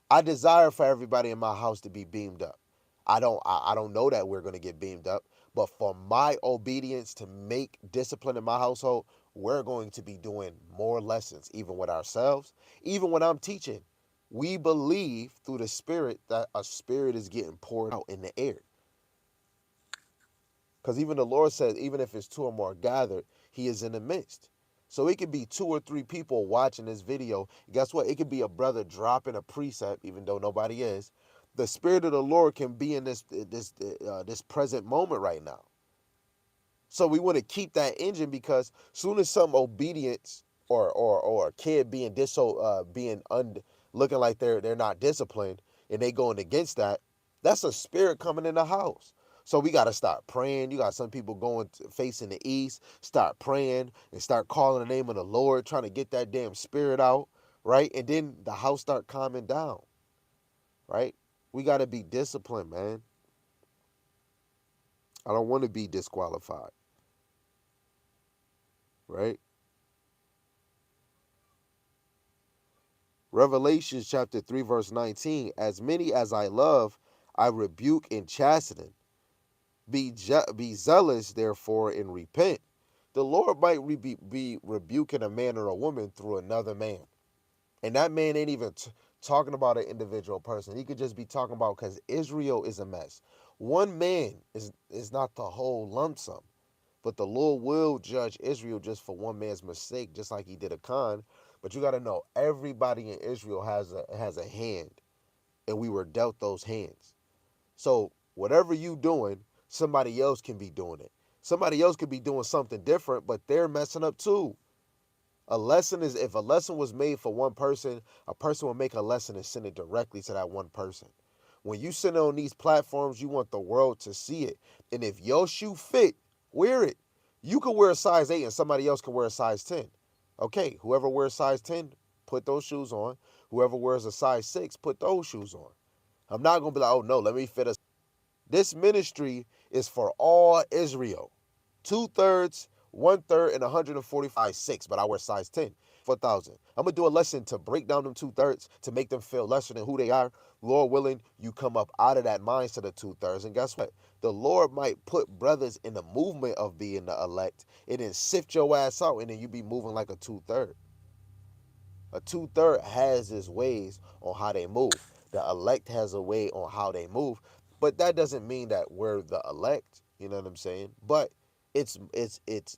I desire for everybody in my house to be beamed up. I don't know that we're going to get beamed up, but for my obedience to make discipline in my household, we're going to be doing more lessons even with ourselves. Even when I'm teaching, we believe through the spirit that a spirit is getting poured out in the air. Because even the Lord says, even if it's two or more gathered, he is in the midst. So it could be two or three people watching this video. Guess what? It could be a brother dropping a precept, even though nobody is. The spirit of the Lord can be in this present moment right now. So we want to keep that engine because soon as some obedience or a kid being looking like they're not disciplined and they going against that, that's a spirit coming in the house. So we got to start praying. You got some people facing the east, start praying and start calling the name of the Lord, trying to get that damn spirit out, right? And then the house start calming down, right? We got to be disciplined, man. I don't want to be disqualified, right? Revelation chapter 3, verse 19. As many as I love, I rebuke and chasten. Be zealous, therefore, and repent. The Lord might be rebuking a man or a woman through another man. And that man ain't even talking about an individual person. He could just be talking about because Israel is a mess. One man is not the whole lump sum. But the Lord will judge Israel just for one man's mistake, just like he did Achan. But you got to know everybody in Israel has a hand, and we were dealt those hands. So whatever you doing, somebody else can be doing it. Somebody else could be doing something different, but they're messing up too. If a lesson was made for one person, a person will make a lesson and send it directly to that one person. When you sit on these platforms, you want the world to see it. And if your shoe fit, wear it. You can wear a size 8 and somebody else can wear a size 10. Okay, whoever wears size 10, put those shoes on. Whoever wears a size 6, put those shoes on. I'm not going to be like, oh no, let me fit a. This ministry is for all Israel. 2/3, 1/3, and 145 6, but I wear size 10 for 1,000. I'm gonna do a lesson to break down them 2/3 to make them feel lesser than who they are. Lord willing, you come up out of that mindset of 2/3, and guess what? The Lord might put brothers in the movement of being the elect, and then sift your ass out, and then you be moving like a 2/3. A 2/3 has its ways on how they move. The elect has a way on how they move, but that doesn't mean that we're the elect. You know what I'm saying? But it's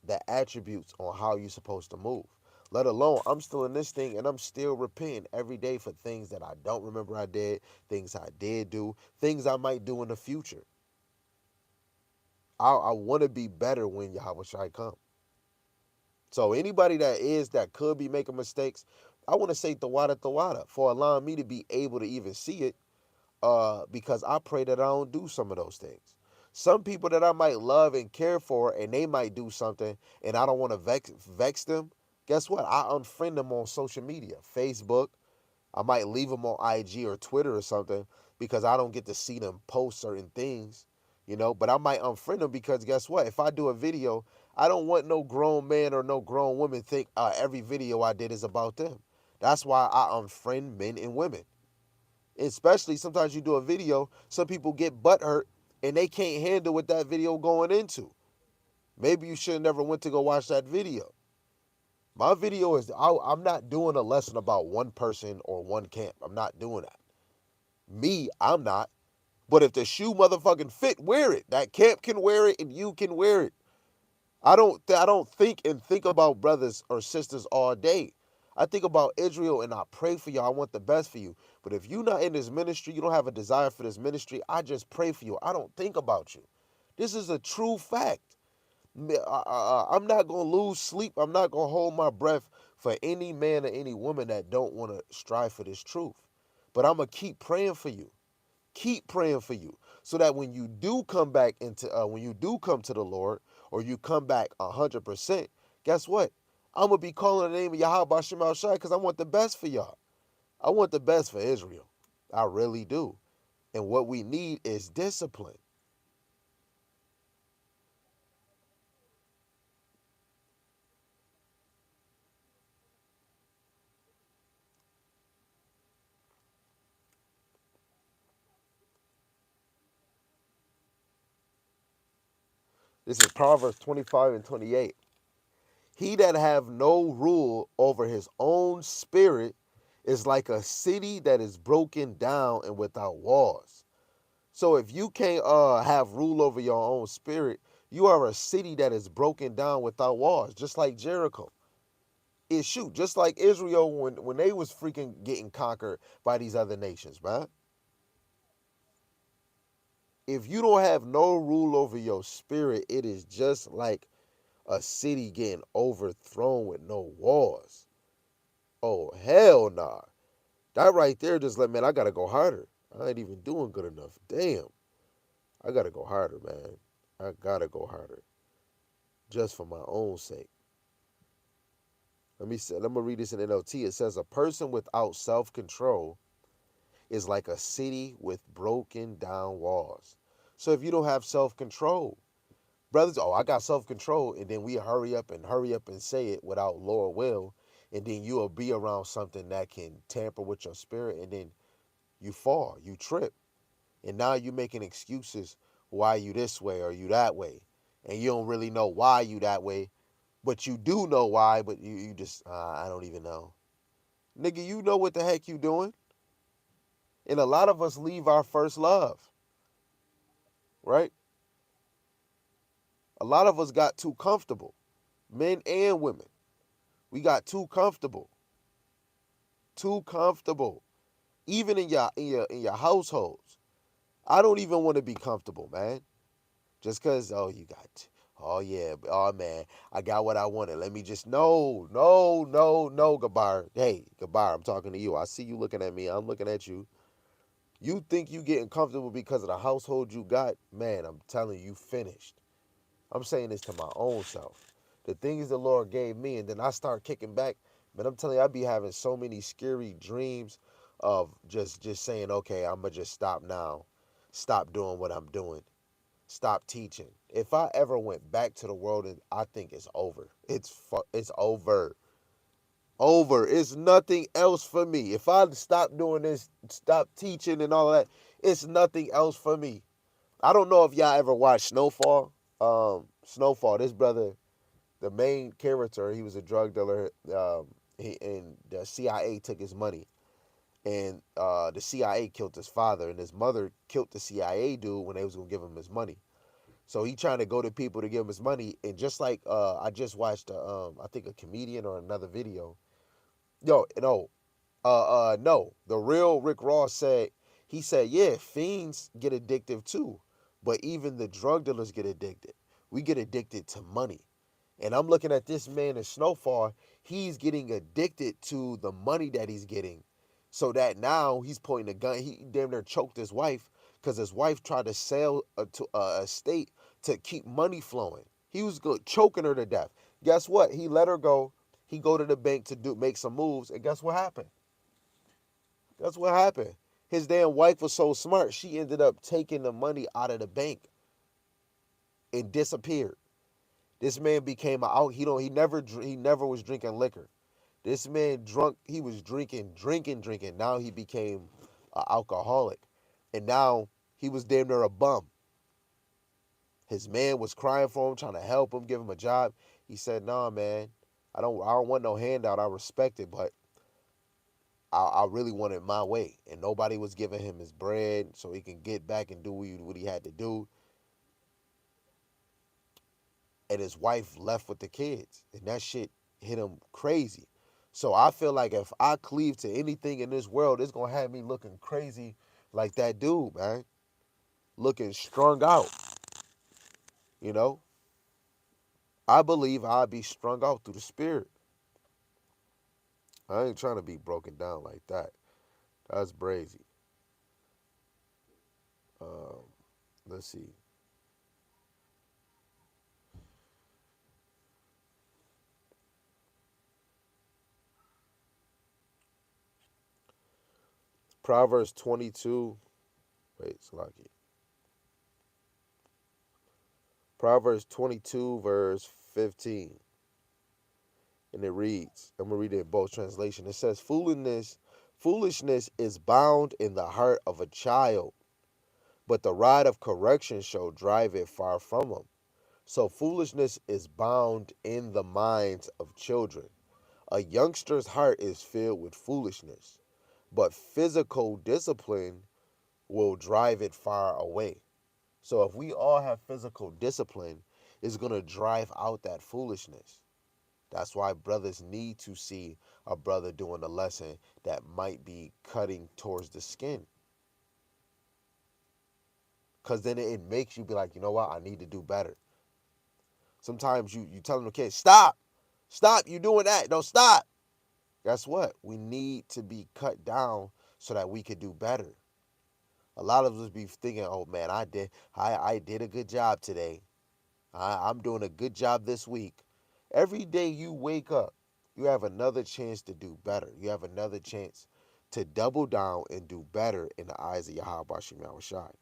the attributes on how you're supposed to move. Let alone I'm still in this thing and I'm still repenting every day for things that I don't remember I did, things I did do, things I might do in the future. I want to be better when Yahweh Shai come. So anybody that could be making mistakes, I want to say Tawada for allowing me to be able to even see it. because I pray that I don't do some of those things. Some people that I might love and care for, and they might do something, and I don't want to vex them. Guess what? I unfriend them on social media, Facebook. I might leave them on IG or Twitter or something because I don't get to see them post certain things, you know. But I might unfriend them because guess what? If I do a video, I don't want no grown man or no grown woman think every video I did is about them. That's why I unfriend men and women. Especially sometimes you do a video, some people get butthurt and they can't handle what that video going into. Maybe you should have never went to go watch that video. My video is, I'm not doing a lesson about one person or one camp. I'm not doing that. Me, I'm not. But if the shoe motherfucking fit, wear it. That camp can wear it and you can wear it. I don't think about brothers or sisters all day. I think about Israel and I pray for you. I want the best for you. But if you're not in this ministry, you don't have a desire for this ministry, I just pray for you. I don't think about you. This is a true fact. I'm not going to lose sleep. I'm not going to hold my breath for any man or any woman that don't want to strive for this truth. But I'm going to keep praying for you. Keep praying for you so that when you do come back when you do come to the Lord or you come back 100%, guess what? I'm going to be calling the name of Yahweh Shem Shai because I want the best for y'all. I want the best for Israel. I really do. And what we need is discipline. This is Proverbs 25 and 28. He that have no rule over his own spirit is like a city that is broken down and without walls. So if you can't have rule over your own spirit, you are a city that is broken down without walls, just like Jericho. Just like Israel when they was freaking getting conquered by these other nations, man. If you don't have no rule over your spirit, it is just like a city getting overthrown with no walls. Oh, hell nah. That right there just let, man, I gotta go harder. I ain't even doing good enough. Damn. I gotta go harder, man. I gotta go harder. Just for my own sake. Let me read this in NLT. It says a person without self-control is like a city with broken down walls. So if you don't have self-control, brothers, oh, I got self-control, and then we hurry up and say it without Lord will, and then you'll be around something that can tamper with your spirit, and then you fall, you trip. And now you making excuses why you this way or you that way. And you don't really know why you that way, but you do know why, but you just, I don't even know. Nigga, you know what the heck you doing. And a lot of us leave our first love, right? A lot of us got too comfortable, men and women. We got too comfortable, too comfortable. Even in your households. I don't even want to be comfortable, man. Just cause oh yeah, oh man, I got what I wanted. Let me just no, Gabar. Hey, Gabar, I'm talking to you. I see you looking at me. I'm looking at you. You think you getting comfortable because of the household you got? Man, I'm telling you, you finished. I'm saying this to my own self. The things the Lord gave me, and then I start kicking back. Man, I'm telling you, I be having so many scary dreams of just saying, okay, I'm gonna just stop now, stop doing what I'm doing, stop teaching. If I ever went back to the world, I think it's over. It's over, over. It's nothing else for me. If I stop doing this, stop teaching and all that, it's nothing else for me. I don't know if y'all ever watched Snowfall. Snowfall. This brother, the main character, he was a drug dealer. And the CIA took his money, and the CIA killed his father, and his mother killed the CIA dude when they was gonna give him his money. So he trying to go to people to give him his money, and just like I just watched, I think a comedian or another video. No, the real Rick Ross said, he said, yeah, fiends get addictive too, but even the drug dealers get addicted. We get addicted to money. And I'm looking at this man in Snowfall. He's getting addicted to the money that he's getting. So that now he's pointing a gun. He damn near choked his wife because his wife tried to sell to a estate to keep money flowing. He was choking her to death. Guess what? He let her go. He go to the bank to make some moves, and guess what happened? Guess what happened? His damn wife was so smart, she ended up taking the money out of the bank and disappeared. This man became a out. He never was drinking liquor. This man drunk. He was drinking. Now he became an alcoholic, and now he was damn near a bum. His man was crying for him, trying to help him, give him a job. He said, "Nah, man, I don't want no handout. I respect it, but I really wanted my way, and nobody was giving him his bread so he can get back and do what he had to do." And his wife left with the kids, and that shit hit him crazy. So I feel like if I cleave to anything in this world, it's gonna have me looking crazy like that dude, man, looking strung out. You know, I believe I'd be strung out through the spirit. I ain't trying to be broken down like that. That's brazy. Um, let's see. Proverbs 22. Wait, it's lucky. Proverbs 22, verse 15. And it reads, I'm going to read it in both translations. It says, foolishness is bound in the heart of a child, but the rod of correction shall drive it far from him. So foolishness is bound in the minds of children. A youngster's heart is filled with foolishness, but physical discipline will drive it far away. So if we all have physical discipline, it's going to drive out that foolishness. That's why brothers need to see a brother doing a lesson that might be cutting towards the skin. Because then it makes you be like, you know what, I need to do better. Sometimes you tell them, okay, stop, you doing that, don't stop. Guess what? We need to be cut down so that we could do better. A lot of us be thinking, oh man, I did a good job today. I'm doing a good job this week. Every day you wake up, you have another chance to do better. You have another chance to double down and do better in the eyes of Yahweh Bashim Yahushai.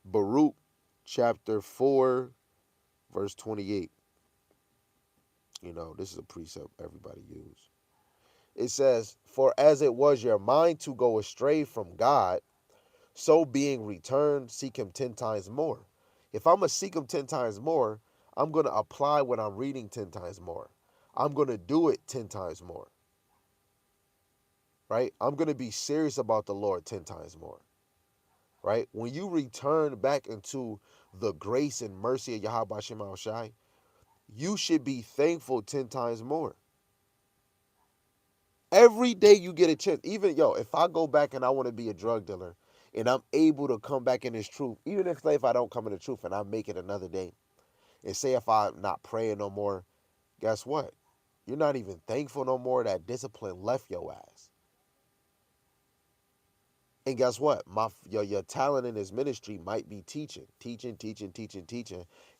Baruch chapter 4, verse 28. You know, this is a precept everybody use. It says, for as it was your mind to go astray from God, so being returned, seek him 10 times more. If I'm going to seek him 10 times more, I'm going to apply what I'm reading 10 times more. I'm going to do it 10 times more. Right? I'm going to be serious about the Lord 10 times more. Right? When you return back into the grace and mercy of Yahweh Shema Shai, you should be thankful 10 times more. Every day you get a chance. Even, if I go back and I want to be a drug dealer and I'm able to come back in this truth, even if I don't come in the truth and I make it another day, and say if I'm not praying no more, guess what? You're not even thankful no more. That discipline left your ass. And guess what? Your talent in this ministry might be teaching,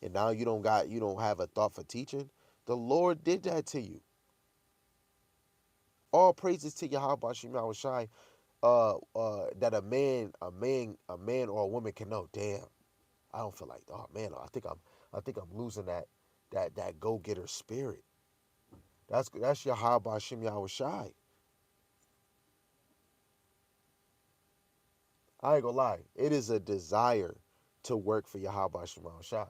and now you don't have a thought for teaching. The Lord did that to you. All praises to Yahweh Bashim Shai. That a man or a woman can know. Damn, I don't feel like. Oh man, I think I'm losing that go getter spirit. That's Yahweh Bashim Shai. I ain't gonna lie. It is a desire to work for Yahweh Shema Shai.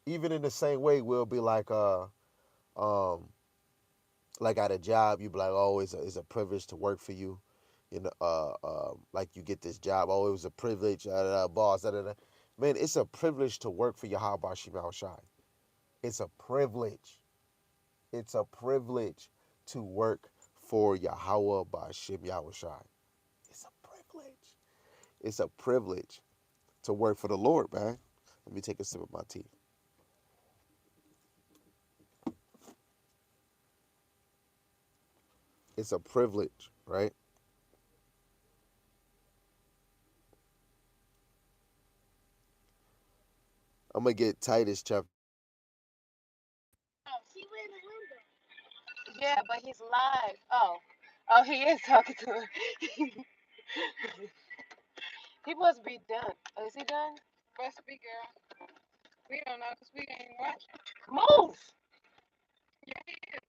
Even in the same way, we'll be um, like at a job, you be like, oh, it's a privilege to work for you. Like you get this job, oh, it was a privilege, boss, Man, it's a privilege to work for Yahweh Shema Shai. It's a privilege. It's a privilege to work for Yahweh Bashim Yahushai. It's a privilege. It's a privilege to work for the Lord, man. Let me take a sip of my tea. It's a privilege, right? I'm gonna get Titus chapter. Yeah, but he's live. Oh, he is talking to her. He must be done. Oh, is he done? Must be, girl. We don't know because we ain't watching. Move. Yeah, he is.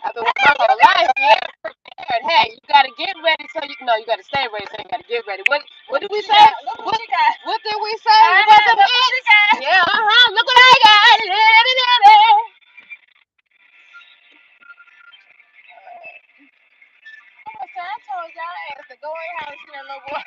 I've been with my whole life. Yeah, prepared. Hey, you gotta get ready so you know you gotta stay ready so you gotta get ready. What did we say? What did we say? Wasn't it? Yeah, look what I got. I told y'all ass to go in the house and that little boy.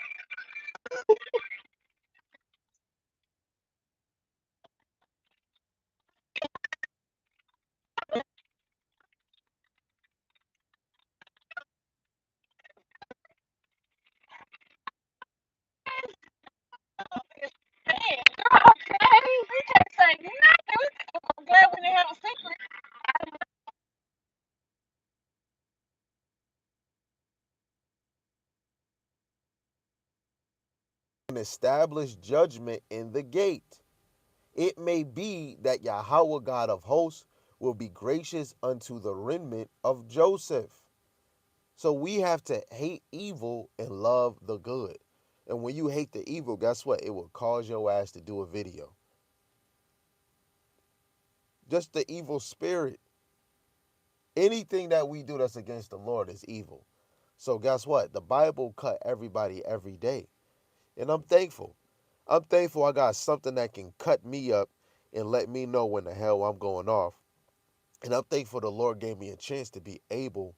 Man, girl, okay. We can't say nothing. I'm glad we didn't have a secret. An established judgment in the gate. It may be that Yahweh God of hosts will be gracious unto the remnant of Joseph. So we have to hate evil and love the good. And when you hate the evil, guess what? It will cause your ass to do a video. Just the evil spirit. Anything that we do that's against the Lord is evil. So guess what? The Bible cut everybody every day. And I'm thankful. I'm thankful I got something that can cut me up and let me know when the hell I'm going off. And I'm thankful the Lord gave me a chance to be able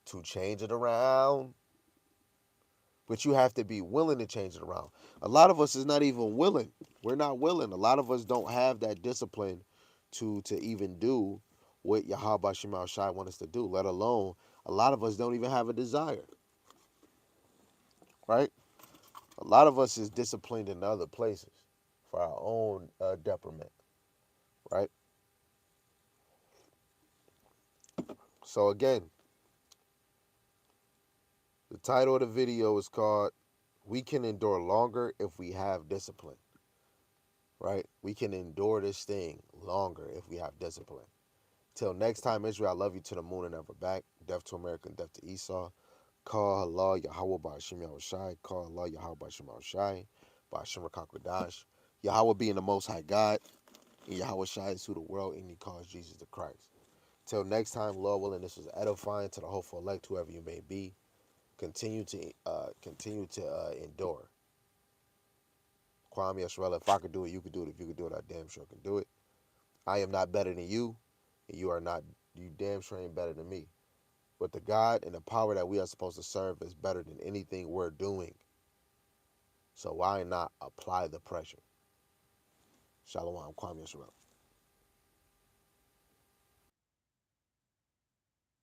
to change it around. But you have to be willing to change it around. A lot of us is not even willing. We're not willing. A lot of us don't have that discipline to even do what Yahweh Shemal Shai wants us to do, let alone a lot of us don't even have a desire, right? A lot of us is disciplined in other places for our own detriment, right? So again, the title of the video is called "We Can Endure Longer If We Have Discipline." Right? We can endure this thing longer if we have discipline. Till next time, Israel, I love you to the moon and ever back. Death to America and death to Esau. Call Allah Yahweh Ba'ashim Yahushai. Call Allah Yahweh Ba'ashim Yahushai. Ba'ashim Rakakwadash. Yahweh being the most high God. And Yahweh Shai is who the world and he calls Jesus the Christ. Till next time, Lord willing, this was edifying to the hopeful elect, whoever you may be. Continue to endure. Kwame Yasharella, if I could do it, you could do it. If you could do it, I damn sure can do it. I am not better than you, and you are not, you damn sure ain't better than me. But the God and the power that we are supposed to serve is better than anything we're doing. So why not apply the pressure? Shalom, Kwame Yasharella.